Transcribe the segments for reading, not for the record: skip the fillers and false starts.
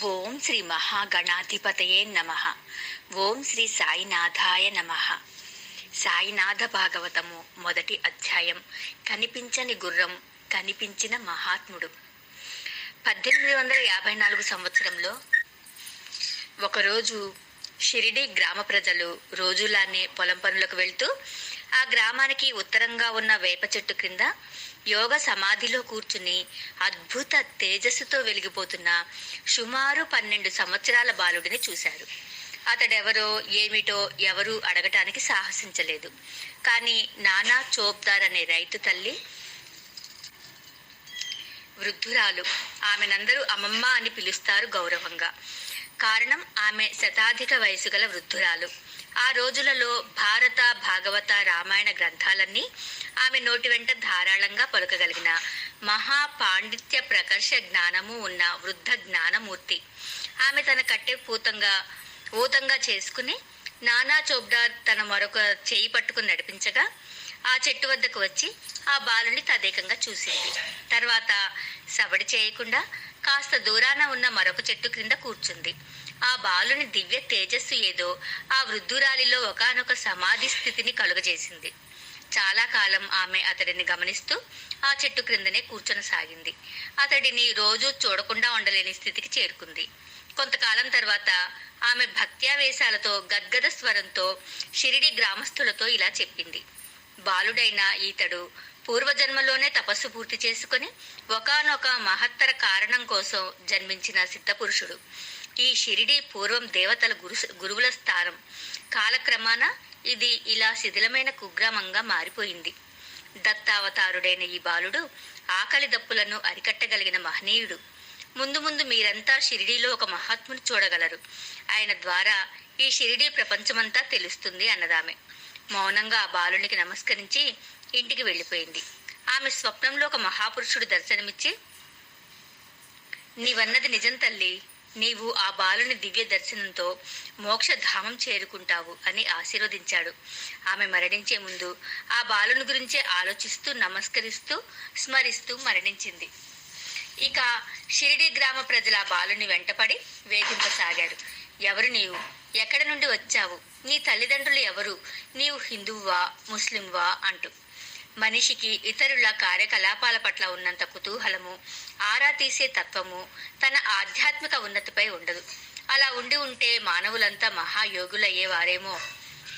ఓం శ్రీ మహాగణాధిపతయే నమః. ఓం శ్రీ సాయినాథాయ నమః. సాయినాథ భాగవతము మొదటి అధ్యాయం. కనిపించని గుర్రం, కనిపించిన మహాత్ముడు. 1854 సంవత్సరంలో ఒకరోజు షిరిడి గ్రామ ప్రజలు రోజులానే పొలం పనులకు వెళ్తూ ఆ గ్రామానికి ఉత్తరంగా ఉన్న వేప చెట్టు క్రింద యోగ సమాధిలో కూర్చుని అద్భుత తేజస్సుతో వెలిగిపోతున్న సుమారు 12 సంవత్సరాల బాలుడిని చూశారు. అతడెవరో ఏమిటో ఎవరూ అడగటానికి సాహసించలేదు. కానీ నానా చోప్దార్ అనే రైతు తల్లి వృద్ధురాలు. ఆమెనందరూ అమ్మమ్మ అని పిలుస్తారు గౌరవంగా. కారణం, ఆమె శతాధిక వయసు గల వృద్ధురాలు. ఆ రోజులలో భారత, భాగవత, రామాయణ గ్రంథాలన్నీ ఆమె నోటి వెంట ధారాళంగా పలుకగలిగిన మహా పాండిత్య ప్రకర్ష జ్ఞానము ఉన్న వృద్ధ జ్ఞానమూర్తి. ఆమె తన కట్టె ఊతంగా చేసుకుని నానా చోప్దార్ తన మరొక చేయి పట్టుకుని నడిపించగా ఆ చెట్టు వద్దకు వచ్చి ఆ బాలుని తదేకంగా చూసింది. తర్వాత సవడి చేయకుండా కాస్త దూరాన ఉన్న మరొక చెట్టు క్రింద కూర్చుంది. ఆ బాలుని దివ్య తేజస్సు ఏదో ఆ వృద్ధురాలిలో ఒకానొక సమాధి స్థితిని కలుగజేసింది. చాలా కాలం ఆమె అతడిని గమనిస్తూ ఆ చెట్టు క్రిందనే కూర్చొనసాగింది. అతడిని రోజూ చూడకుండా ఉండలేని స్థితికి చేరుకుంది. కొంతకాలం తర్వాత ఆమె భక్త్యావేశాలతో గద్గద స్వరంతో షిరిడి గ్రామస్తులతో ఇలా చెప్పింది. బాలుడైన ఈతడు పూర్వజన్మలోనే తపస్సు పూర్తి చేసుకుని ఒకానొక మహత్తర కారణం కోసం జన్మించిన సిద్ధపురుషుడు. ఈ షిరిడి పూర్వం దేవతల గురువుల స్థానం. కాలక్రమాన ఇది ఇలా శిథిలమైన కుగ్రామంగా మారిపోయింది. దత్తావతారుడైన ఈ బాలుడు ఆకలి దప్పులను అరికట్టగలిగిన మహనీయుడు. ముందు ముందు మీరంతా షిరిడీలో ఒక మహాత్ముని చూడగలరు. ఆయన ద్వారా ఈ షిరిడీ ప్రపంచమంతా తెలుస్తుంది అన్నదామె. మౌనంగా ఆ బాలునికి నమస్కరించి ఇంటికి వెళ్ళిపోయింది. ఆమె స్వప్నంలో ఒక మహాపురుషుడు దర్శనమిచ్చి, నీవన్నది నిజం తల్లి, నీవు ఆ బాలుని దివ్య దర్శనంతో మోక్షధామం చేరుకుంటావు అని ఆశీర్వదించాడు. ఆమె మరణించే ముందు ఆ బాలుని గురించే ఆలోచిస్తూ, నమస్కరిస్తూ, స్మరిస్తూ మరణించింది. ఇక షిరిడి గ్రామ ప్రజల ఆ బాలుని వెంటపడి వేధింపసాగారు. ఎవరు నీవు? ఎక్కడి నుండి వచ్చావు? నీ తల్లిదండ్రులు ఎవరు? నీవు హిందువా, ముస్లింవా అంటూ. మనిషికి ఇతరుల కార్యకలాపాల పట్ల ఉన్నంత కుతూహలము, ఆరా తీసే తత్వము తన ఆధ్యాత్మిక ఉన్నతిపై ఉండదు. అలా ఉంటే మానవులంతా మహాయోగులయ్యేవారేమో.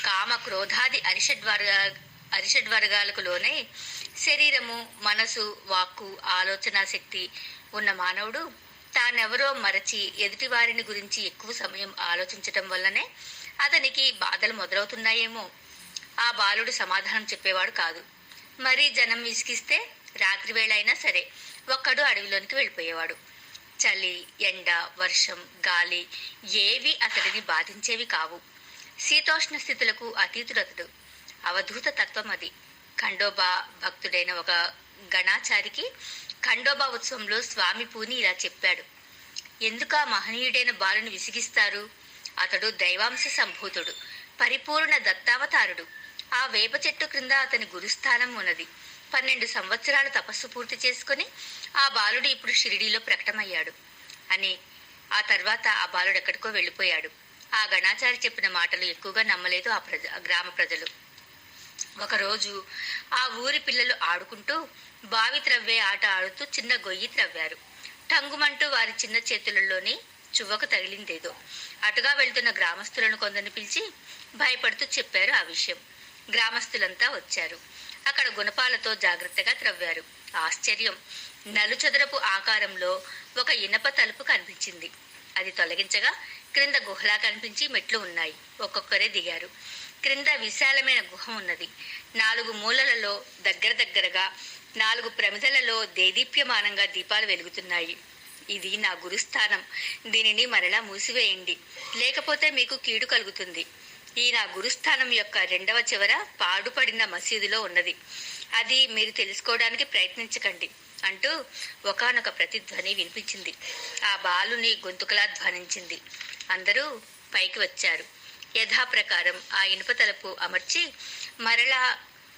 కామ క్రోధాది అరిషడ్వర్గాలకు లోనై శరీరము, మనసు, వాక్కు, ఆలోచన శక్తి ఉన్న మానవుడు తానెవరో మరచి ఎదుటి వారిని గురించి ఎక్కువ సమయం ఆలోచించటం వల్లనే అతనికి బాధలు మొదలవుతున్నాయేమో. ఆ బాలుడు సమాధానం చెప్పేవాడు కాదు. మరీ జనం విసిగిస్తే రాత్రి వేళ అయినా సరే ఒక్కడు అడవిలోనికి వెళ్ళిపోయేవాడు. చలి, ఎండ, వర్షం, గాలి ఏవి అతడిని బాధించేవి కావు. శీతోష్ణ స్థితులకు అతీతుడతడు. అవధూత తత్వం అది. ఖండోబా భక్తుడైన ఒక గణాచారికి ఖండోబా ఉత్సవంలో స్వామి పూని ఇలా చెప్పాడు. ఎందుకు ఆ మహనీయుడైన బాలుని విసిగిస్తారు? అతడు దైవాంశ సంభూతుడు, పరిపూర్ణ దత్తావతారుడు. ఆ వేప చెట్టు క్రింద అతని గురుస్థానం ఉన్నది. 12 సంవత్సరాలు తపస్సు పూర్తి చేసుకుని ఆ బాలుడు ఇప్పుడు షిరిడీలో ప్రకటమయ్యాడు అని. ఆ తర్వాత ఆ బాలుడు ఎక్కడికో వెళ్ళిపోయాడు. ఆ గణాచారి చెప్పిన మాటలు ఎక్కువగా నమ్మలేదు ఆ గ్రామ ప్రజలు. ఒకరోజు ఆ ఊరి పిల్లలు ఆడుకుంటూ బావి త్రవ్వే ఆట ఆడుతూ చిన్న గొయ్యి త్రవ్వారు. టంగుమంటూ వారి చిన్న చేతులలోని చువ్వకు తగిలిందేదో. అటుగా వెళ్తున్న గ్రామస్తులను కొందరిని పిలిచి భయపడుతూ చెప్పారు ఆ విషయం. గ్రామస్తులంతా వచ్చారు. అక్కడ గుణపాలతో జాగ్రత్తగా త్రవ్వారు. ఆశ్చర్యం! నలుచదరపు ఆకారంలో ఒక ఇనప తలుపు కనిపించింది. అది తొలగించగా క్రింద గుహలా కనిపించి మెట్లు ఉన్నాయి. ఒక్కొక్కరే దిగారు. క్రింద విశాలమైన గుహ ఉన్నది. 4 మూలలలో దగ్గరగా 4 ప్రమిదలలో దేదీప్యమానంగా దీపాలు వెలుగుతున్నాయి. ఇది నా గురుస్థానం. దీనిని మరలా మూసివేయండి, లేకపోతే మీకు కీడు కలుగుతుంది. ఈ నా గురుస్థానం యొక్క 2వ చివర పాడుపడిన మసీదులో ఉన్నది. అది మీరు తెలుసుకోవడానికి ప్రయత్నించకండి అంటూ ఒకానొక ప్రతిధ్వని వినిపించింది. ఆ బాలుని గొంతుకలా ధ్వనించింది. అందరూ పైకి వచ్చారు. యథాప్రకారం ఆ ఇనుప తలుపు అమర్చి మరలా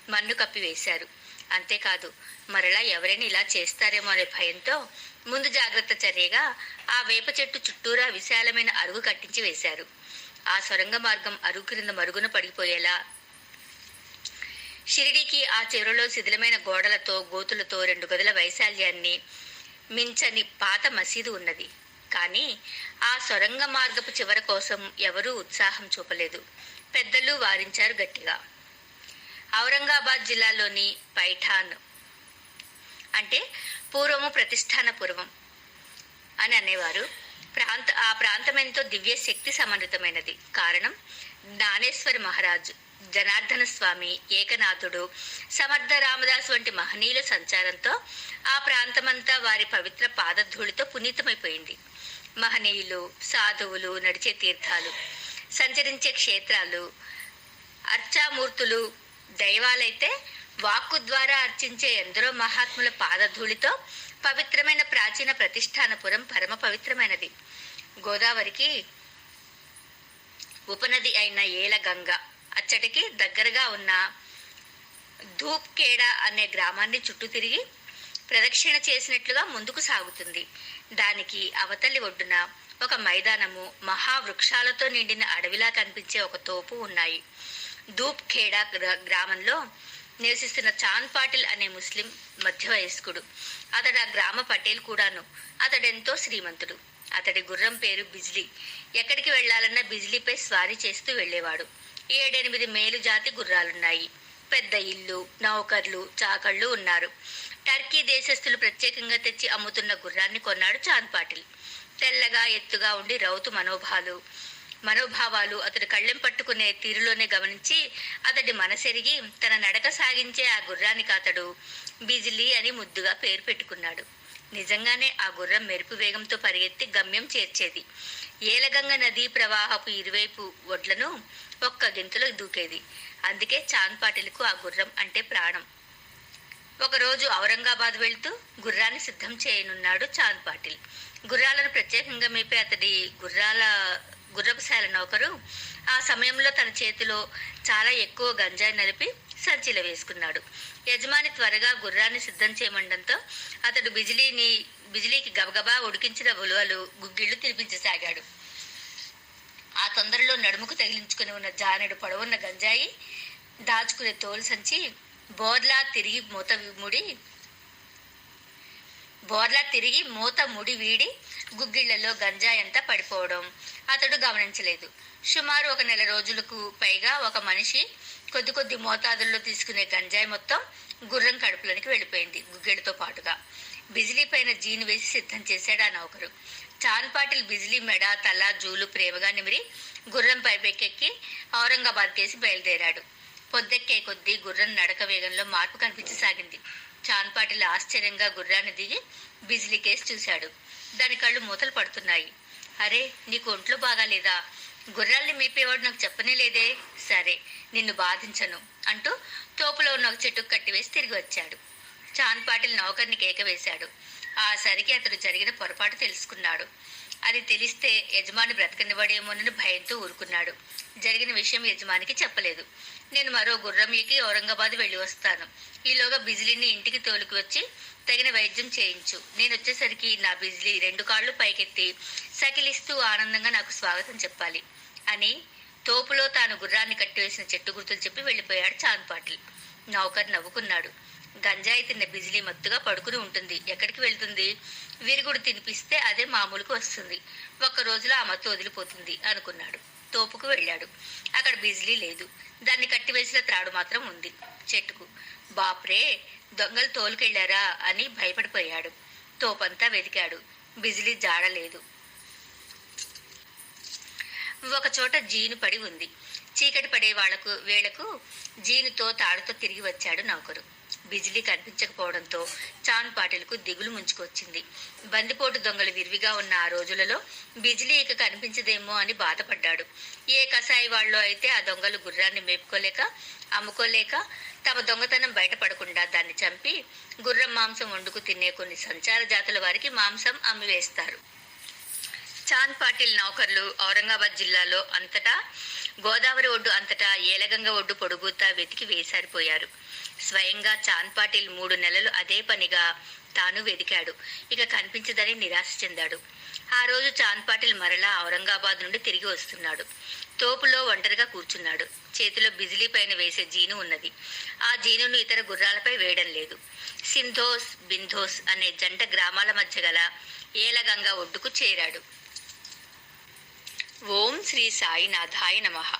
మన్ను కప్పివేశారు. అంతేకాదు మరలా ఎవరైనా ఇలా చేస్తారేమో అనే భయంతో ముందు జాగ్రత్త చర్యగా ఆ వేప చెట్టు చుట్టూరా విశాలమైన అరుగు కట్టించి వేశారు. ఆ సొరంగ మార్గం అరుగు క్రింద మరుగున పడిపోయేలా షిరిడీకి ఆ చివరలో శిథిలమైన గోడలతో గోతులతో 2 గదుల వైశాల్యాన్ని మించని పాత మసీదు ఉన్నది. కానీ ఆ సొరంగ మార్గపు చివర కోసం ఎవరూ ఉత్సాహం చూపలేదు. పెద్దలు వారించారు గట్టిగా. ఔరంగాబాద్ జిల్లాలోని పైఠాన్ అంటే పూర్వము ప్రతిష్టానపురం అని అనేవారు. ఆ ప్రాంతం ఎంతో దివ్య శక్తి సమన్వితమైనది. కారణం జ్ఞానేశ్వరి మహారాజ్, జనార్దన స్వామి, ఏకనాథుడు, సమర్థ రామదాస్ వంటి మహనీయుల సంచారంతో ఆ ప్రాంతమంతా వారి పవిత్ర పాదధూళితో పునీతమైపోయింది. మహనీయులు, సాధువులు నడిచే తీర్థాలు, సంచరించే క్షేత్రాలు, అర్చామూర్తులు, దైవాలైతే వాక్కు ద్వారా అర్చించే ఎందరో మహాత్ముల పాదధూళితో పవిత్రమైన ప్రాచీన ప్రతిష్టానపురం పరమ పవిత్రమైనది. గోదావరికి ఉపనది అయిన ఏలగంగ అచ్చటికి దగ్గరగా ఉన్న ధూప్ఖేడా అనే గ్రామాన్ని చుట్టూ తిరిగి ప్రదక్షిణ చేసినట్లుగా ముందుకు సాగుతుంది. దానికి అవతలి ఒడ్డున ఒక మైదానము, మహావృక్షాలతో నిండిన అడవిలా కనిపించే ఒక తోపు ఉన్నాయి. ధూప్ఖేడా గ్రామంలో నివసిస్తున్న చాంద్ పాటిల్ అనే ముస్లిం మధ్య వయస్కుడు. అతడు ఆ గ్రామ పటేల్ కూడాను. అతడెంతో శ్రీమంతుడు. అతడి గుర్రం పేరు బిజ్లీ. ఎక్కడికి వెళ్లాలన్నా బిజ్లీపై స్వారీ చేస్తూ వెళ్లేవాడు. 7-8 మేలు జాతి గుర్రాలున్నాయి. పెద్ద ఇల్లు, నౌకర్లు, చాకళ్లు ఉన్నారు. టర్కీ దేశస్థులు ప్రత్యేకంగా తెచ్చి అమ్ముతున్న గుర్రాన్ని కొన్నాడు చాంద్ పాటిల్. తెల్లగా ఎత్తుగా ఉండి రౌతు మనోభావాలు అతడు కళ్ళెం పట్టుకునే తీరులోనే గమనించి అతడి మనసెరిగి తన నడక సాగించే ఆ గుర్రానికి అతడు బిజిలీ అని ముద్దుగా పేరు పెట్టుకున్నాడు. నిజంగానే ఆ గుర్రం మెరుపు వేగంతో పరిగెత్తి గమ్యం చేర్చేది. ఏలగంగ నదీ ప్రవాహపు ఇరువైపు ఒడ్లను ఒక్క గెంతులో దూకేది. అందుకే చాంద్ పాటిల్కు ఆ గుర్రం అంటే ప్రాణం. ఒకరోజు ఔరంగాబాద్ వెళ్తూ గుర్రాన్ని సిద్ధం చేయనున్నాడు చాంద్ పాటిల్. గుర్రాలను ప్రత్యేకంగా మేపే అతడి గుర్రపుశాల నౌకరు ఆ సమయంలో తన చేతిలో చాలా ఎక్కువ గంజాయి నలిపి సంచిలో వేసుకున్నాడు. యజమాని త్వరగా గుర్రాన్ని సిద్ధం చేయమండంతో అతడు బిజిలీకి గబగబా ఉడికించిన ఉలువలు, గుగ్గిళ్లు తినిపించసాగాడు. ఆ తొందరలో నడుముకు తగిలించుకుని ఉన్న జానెడు పొడవున్న గంజాయి దాచుకునే తోలు సంచి బోర్లా తిరిగి మూత ముడి వీడి గుగ్గిళ్లలో గంజాయి అంతా పడిపోవడం అతడు గమనించలేదు. సుమారు 1 నెల రోజులకు పైగా ఒక మనిషి కొద్ది మోతాదుల్లో తీసుకునే గంజాయి మొత్తం గుర్రం కడుపులోనికి వెళ్ళిపోయింది, గుగ్గిళ్లతో పాటుగా. బిజిలీ పైన జీను వేసి సిద్ధం చేశాడు ఆ నౌకరు. చాంద్ పాటిల్ బిజిలీ మెడ, తల, జూలు ప్రేమగా నిమిరి గుర్రం పైపెక్కి ఔరంగాబాద్ కేసి బయలుదేరాడు. పొద్దెక్కే కొద్దీ గుర్రం నడక వేగంలో మార్పు కనిపించసాగింది. చాంద్ పాటిల్ ఆశ్చర్యంగా గుర్రాన్ని దిగి బిజిలీ కేసి చూశాడు. దాని కళ్ళు మూతలు పడుతున్నాయి. అరే, నీకు ఒంట్లో బాగాలేదా? గుర్రాల్ని మేపేవాడు నాకు చెప్పనే లేదే. సరే, నిన్ను బాధించను అంటూ తోపులో ఉన్న ఒక చెట్టుకు కట్టివేసి తిరిగి వచ్చాడు. చాంద్ పాటిల్ నౌకర్ని కేక వేశాడు. ఆ సరికి అతడు జరిగిన పొరపాటు తెలుసుకున్నాడు. అది తెలిస్తే యజమాని బ్రతకనివ్వడేమోనని భయంతో ఊరుకున్నాడు. జరిగిన విషయం యజమానికి చెప్పలేదు. నేను మరో గుర్రం ఎక్కి ఔరంగాబాద్ వెళ్ళి వస్తాను. ఈలోగా బిజిలీని ఇంటికి తోలుకు వచ్చి తగిన వైద్యం చేయించు. నేను వచ్చేసరికి నా బిజిలీ 2 కాళ్ళు పైకెత్తి సకిలిస్తూ ఆనందంగా నాకు స్వాగతం చెప్పాలి అని తోపులో తాను గుర్రాన్ని కట్టివేసిన చెట్టు గుర్తులు చెప్పి వెళ్ళిపోయాడు చాంద్ పాటిల్. నౌకర్ నవ్వుకున్నాడు. గంజాయి తిన్న బిజిలీ మత్తుగా పడుకుని ఉంటుంది, ఎక్కడికి వెళ్తుంది? విరుగుడు తినిపిస్తే అదే మామూలుకు వస్తుంది. 1 రోజులో ఆ మత్తు వదిలిపోతుంది అనుకున్నాడు. తోపుకు వెళ్ళాడు. అక్కడ బిజిలీ లేదు. దాన్ని కట్టివేసిన త్రాడు మాత్రం ఉంది చెట్టుకు. బాప్రే, దొంగలు తోలుకెళ్లారా అని భయపడిపోయాడు. తోపంతా వెతికాడు. బిజిలీ జాడలేదు. ఒక చోట జీను పడి ఉంది. చీకటి పడే వేళకు జీనుతో తాడుతో తిరిగి వచ్చాడు నౌకరు. బిజిలీ కనిపించకపోవడంతో చాంద్ పాటిల్కు దిగులు ముంచుకొచ్చింది. బందిపోటు దొంగలు విరివిగా ఉన్న ఆ రోజులలో బిజిలీ ఇక కనిపించదేమో అని బాధపడ్డాడు. ఏ కసాయి వాళ్ళు అయితే ఆ దొంగలు గుర్రాన్ని మేపుకోలేక అమ్ముకోలేక తమ దొంగతనం బయటపడకుండా దాన్ని చంపి గుర్రం మాంసం వండుకు తినే కొన్ని సంచార జాతుల వారికి మాంసం అమ్మివేస్తారు. చాంద్ పాటిల్ నౌకర్లు ఔరంగాబాద్ జిల్లాలో అంతటా, గోదావరి ఒడ్డు అంతటా, ఏలగంగ ఒడ్డు పొడుగుతా వెతికి వేసారిపోయారు. స్వయంగా చాంద్ పాటిల్ 3 నెలలు అదే పనిగా తాను వెదికాడు. ఇక కనిపించదని నిరాశ చెందాడు. ఆ రోజు చాంద్ పాటిల్ మరలా ఔరంగాబాద్ నుండి తిరిగి వస్తున్నాడు. తోపులో ఒంటరిగా కూర్చున్నాడు. చేతిలో బిజిలీ పైన వేసే జీను ఉన్నది. ఆ జీనును ఇతర గుర్రాలపై వేయడం లేదు. సింధోస్ బింధోస్ అనే జంట గ్రామాల మధ్య గల ఏలగంగా ఒడ్డుకు చేరాడు. ఓం శ్రీ సాయినాథాయ నమః.